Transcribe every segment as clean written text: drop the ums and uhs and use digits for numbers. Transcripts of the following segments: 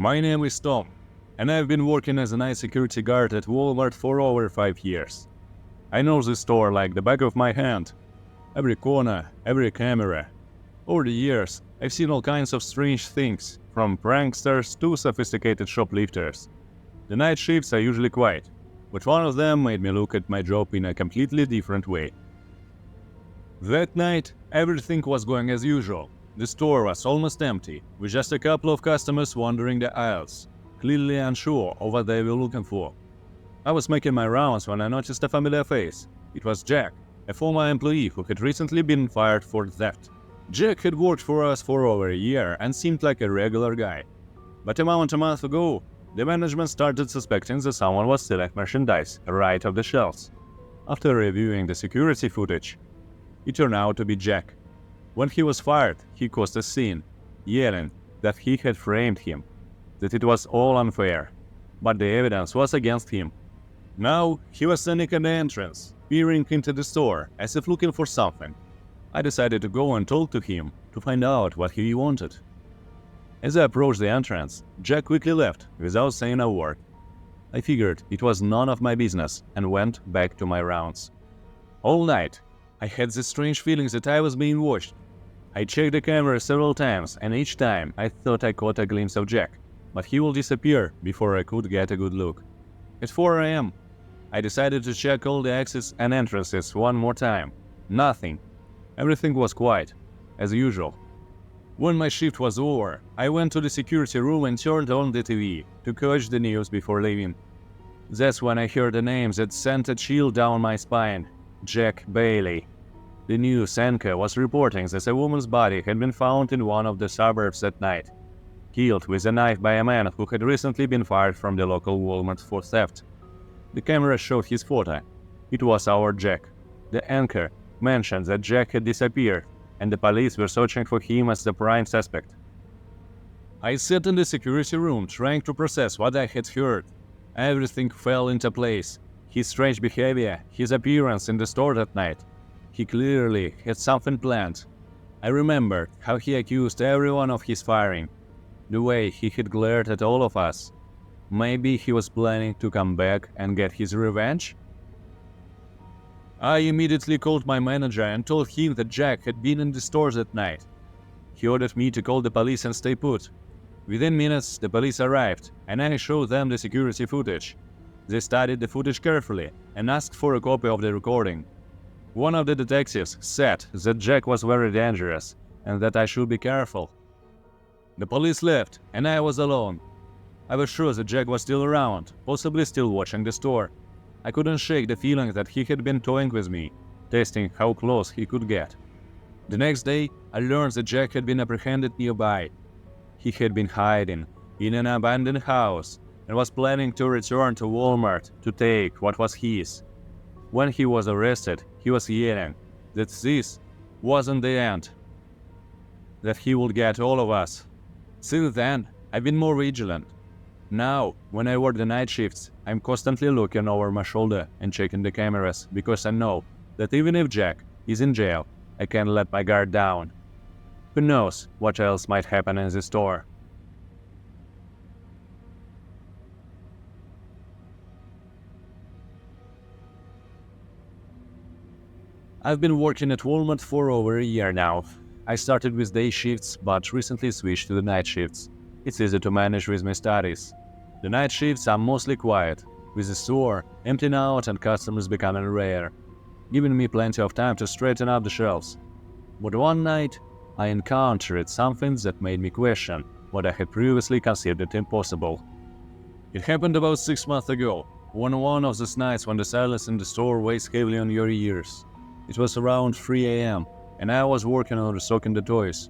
My name is Tom, and I've been working as a night security guard at Walmart for over 5 years. I know this store like the back of my hand. Every corner, every camera. Over the years, I've seen all kinds of strange things, from pranksters to sophisticated shoplifters. The night shifts are usually quiet, but one of them made me look at my job in a completely different way. That night, everything was going as usual. The store was almost empty, with just a couple of customers wandering the aisles, clearly unsure of what they were looking for. I was making my rounds when I noticed a familiar face. It was Jack, a former employee who had recently been fired for theft. Jack had worked for us for over a year and seemed like a regular guy. But a month ago, the management started suspecting that someone was stealing merchandise right off the shelves. After reviewing the security footage, it turned out to be Jack. When he was fired, he caused a scene, yelling that he had framed him, that it was all unfair, but the evidence was against him. Now, he was standing at the entrance, peering into the store as if looking for something. I decided to go and talk to him to find out what he wanted. As I approached the entrance, Jack quickly left without saying a word. I figured it was none of my business and went back to my rounds. All night, I had this strange feeling that I was being watched. I checked the camera several times, and each time I thought I caught a glimpse of Jack, but he will disappear before I could get a good look. At 4 a.m., I decided to check all the exits and entrances one more time. Nothing. Everything was quiet, as usual. When my shift was over, I went to the security room and turned on the TV to catch the news before leaving. That's when I heard a name that sent a chill down my spine. Jack Bailey. The news anchor was reporting that a woman's body had been found in one of the suburbs that night, killed with a knife by a man who had recently been fired from the local Walmart for theft. The camera showed his photo. It was our Jack. The anchor mentioned that Jack had disappeared, and the police were searching for him as the prime suspect. I sat in the security room trying to process what I had heard. Everything fell into place. His strange behavior, his appearance in the store that night. He clearly had something planned. I remembered how he accused everyone of his firing, the way he had glared at all of us. Maybe he was planning to come back and get his revenge? I immediately called my manager and told him that Jack had been in the store that night. He ordered me to call the police and stay put. Within minutes, the police arrived, and I showed them the security footage. They studied the footage carefully and asked for a copy of the recording. One of the detectives said that Jack was very dangerous and that I should be careful. The police left, and I was alone. I was sure that Jack was still around, possibly still watching the store. I couldn't shake the feeling that he had been toying with me, testing how close he could get. The next day, I learned that Jack had been apprehended nearby. He had been hiding in an abandoned house and was planning to return to Walmart to take what was his. When he was arrested, he was yelling that this wasn't the end, that he would get all of us. Since then, I've been more vigilant. Now, when I work the night shifts, I'm constantly looking over my shoulder and checking the cameras because I know that even if Jack is in jail, I can't let my guard down. Who knows what else might happen in the store? I've been working at Walmart for over a year now. I started with day shifts, but recently switched to the night shifts. It's easy to manage with my studies. The night shifts are mostly quiet, with the store emptying out and customers becoming rare, giving me plenty of time to straighten up the shelves. But one night, I encountered something that made me question what I had previously considered impossible. It happened about 6 months ago, one of those nights when the silence in the store weighs heavily on your ears. It was around 3 a.m., and I was working on restocking the toys.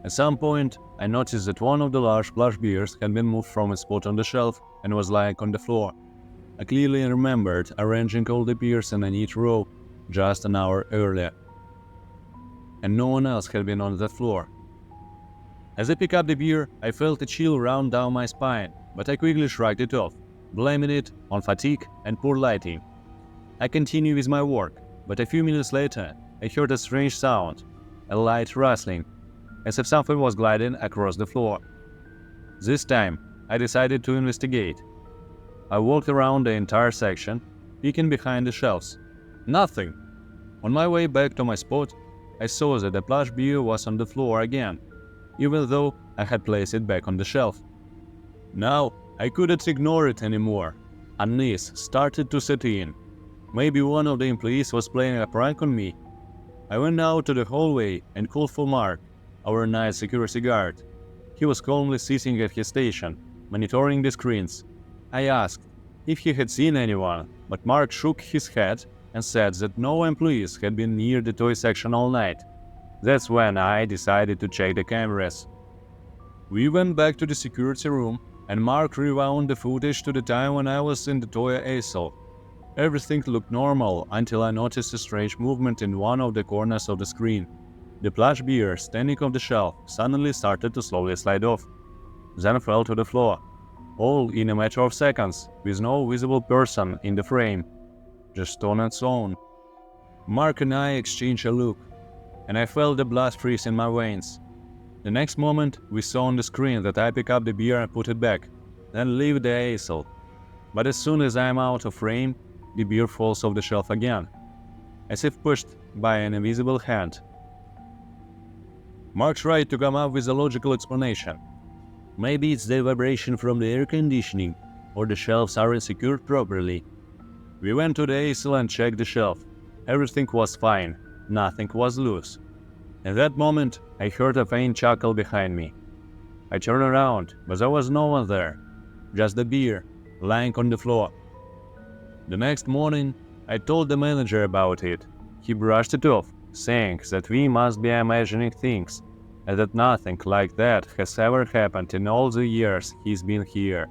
At some point, I noticed that one of the large plush bears had been moved from its spot on the shelf and was lying on the floor. I clearly remembered arranging all the bears in a neat row just an hour earlier, and no one else had been on that floor. As I picked up the bear, I felt a chill run down my spine, but I quickly shrugged it off, blaming it on fatigue and poor lighting. I continued with my work, but a few minutes later, I heard a strange sound, a light rustling, as if something was gliding across the floor. This time, I decided to investigate. I walked around the entire section, peeking behind the shelves. Nothing! On my way back to my spot, I saw that the plush bear was on the floor again, even though I had placed it back on the shelf. Now, I couldn't ignore it anymore. Unease started to set in. Maybe one of the employees was playing a prank on me. I went out to the hallway and called for Mark, our night security guard. He was calmly sitting at his station, monitoring the screens. I asked if he had seen anyone, but Mark shook his head and said that no employees had been near the toy section all night. That's when I decided to check the cameras. We went back to the security room, and Mark rewound the footage to the time when I was in the toy aisle. Everything looked normal until I noticed a strange movement in one of the corners of the screen. The plush bear standing on the shelf suddenly started to slowly slide off, then fell to the floor, all in a matter of seconds, with no visible person in the frame, just on its own. Mark and I exchanged a look, and I felt the blood freeze in my veins. The next moment, we saw on the screen that I pick up the beer and put it back, then leave the aisle. But as soon as I am out of frame, the beer falls off the shelf again, as if pushed by an invisible hand. Mark tried to come up with a logical explanation. Maybe it's the vibration from the air conditioning, or the shelves aren't secured properly. We went to the aisle and checked the shelf. Everything was fine, nothing was loose. At that moment, I heard a faint chuckle behind me. I turned around, but there was no one there, just the beer, lying on the floor. The next morning, I told the manager about it. He brushed it off, saying that we must be imagining things, and that nothing like that has ever happened in all the years he's been here.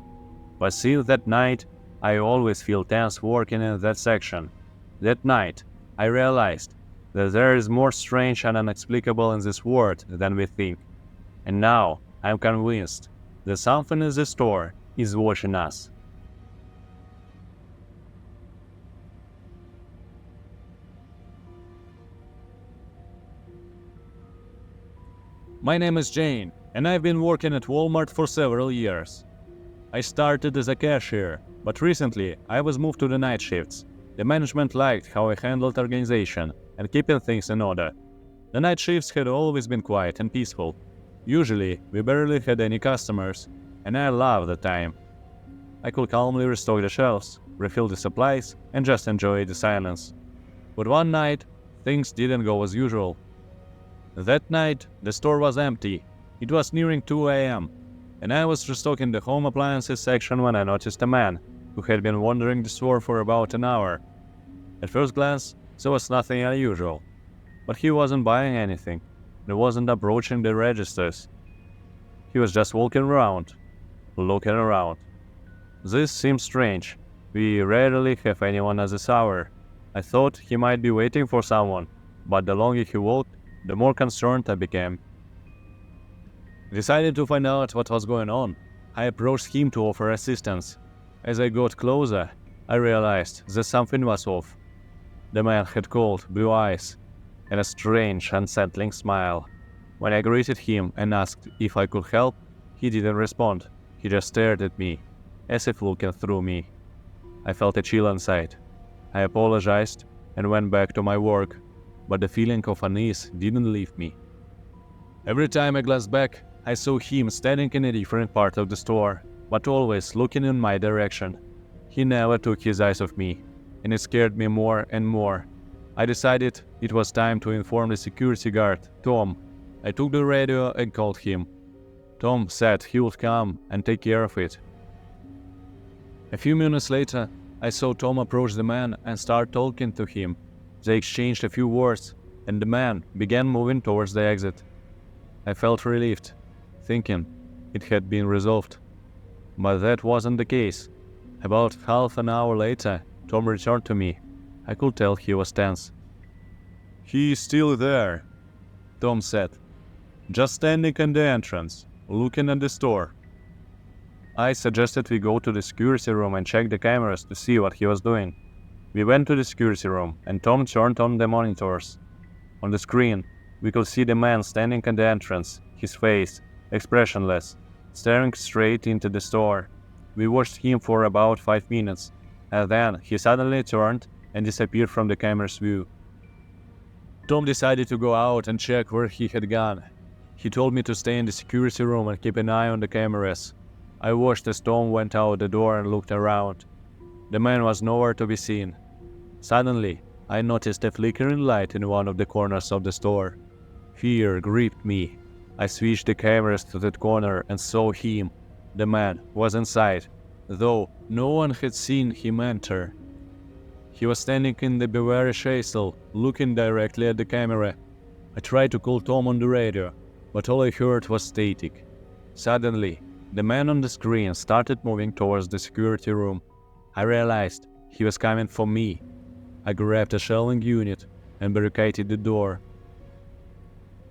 But since that night, I always feel tense working in that section. That night, I realized that there is more strange and inexplicable in this world than we think. And now, I'm convinced that something in the store is watching us. My name is Jane, and I've been working at Walmart for several years. I started as a cashier, but recently I was moved to the night shifts. The management liked how I handled organization and keeping things in order. The night shifts had always been quiet and peaceful. Usually, we barely had any customers, and I loved the time. I could calmly restock the shelves, refill the supplies, and just enjoy the silence. But one night, things didn't go as usual. That night, the store was empty. It was nearing 2 a.m., and I was restocking the home appliances section when I noticed a man who had been wandering the store for about an hour. At first glance, there was nothing unusual, but he wasn't buying anything. He wasn't approaching the registers. He was just walking around, looking around. This seemed strange. We rarely have anyone at this hour. I thought he might be waiting for someone, but the longer he walked, the more concerned I became. Deciding to find out what was going on, I approached him to offer assistance. As I got closer, I realized that something was off. The man had cold, blue eyes and a strange, unsettling smile. When I greeted him and asked if I could help, he didn't respond. He just stared at me, as if looking through me. I felt a chill inside. I apologized and went back to my work, but the feeling of unease didn't leave me. Every time I glanced back, I saw him standing in a different part of the store, but always looking in my direction. He never took his eyes off me, and it scared me more and more. I decided it was time to inform the security guard, Tom. I took the radio and called him. Tom said he would come and take care of it. A few minutes later, I saw Tom approach the man and start talking to him. They exchanged a few words, and the man began moving towards the exit. I felt relieved, thinking it had been resolved. But that wasn't the case. About half an hour later, Tom returned to me. I could tell he was tense. "He is still there," Tom said. "Just standing in the entrance, looking at the store." I suggested we go to the security room and check the cameras to see what he was doing. We went to the security room, and Tom turned on the monitors. On the screen, we could see the man standing at the entrance, his face expressionless. staring straight into the store. We watched him for about 5 minutes, and then he suddenly turned and disappeared from the camera's view. Tom decided to go out and check where he had gone. He told me to stay in the security room and keep an eye on the cameras. I watched as Tom went out the door and looked around. The man was nowhere to be seen. Suddenly, I noticed a flickering light in one of the corners of the store. Fear gripped me. I switched the cameras to that corner and saw him. The man was inside, though no one had seen him enter. He was standing in the bearish aisle, looking directly at the camera. I tried to call Tom on the radio, but all I heard was static. Suddenly, the man on the screen started moving towards the security room. I realized he was coming for me. I grabbed a shelving unit and barricaded the door.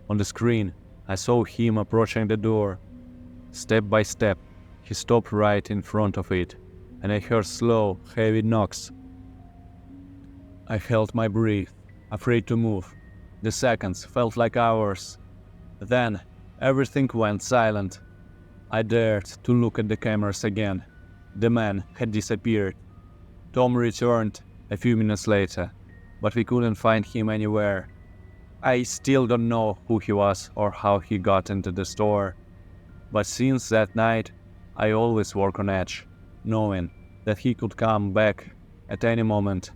On the screen, I saw him approaching the door. Step by step, he stopped right in front of it, and I heard slow, heavy knocks. I held my breath, afraid to move. The seconds felt like hours. Then, everything went silent. I dared to look at the cameras again. The man had disappeared. Tom returned a few minutes later, but we couldn't find him anywhere. I still don't know who he was or how he got into the store. But since that night, I always work on edge, knowing that he could come back at any moment.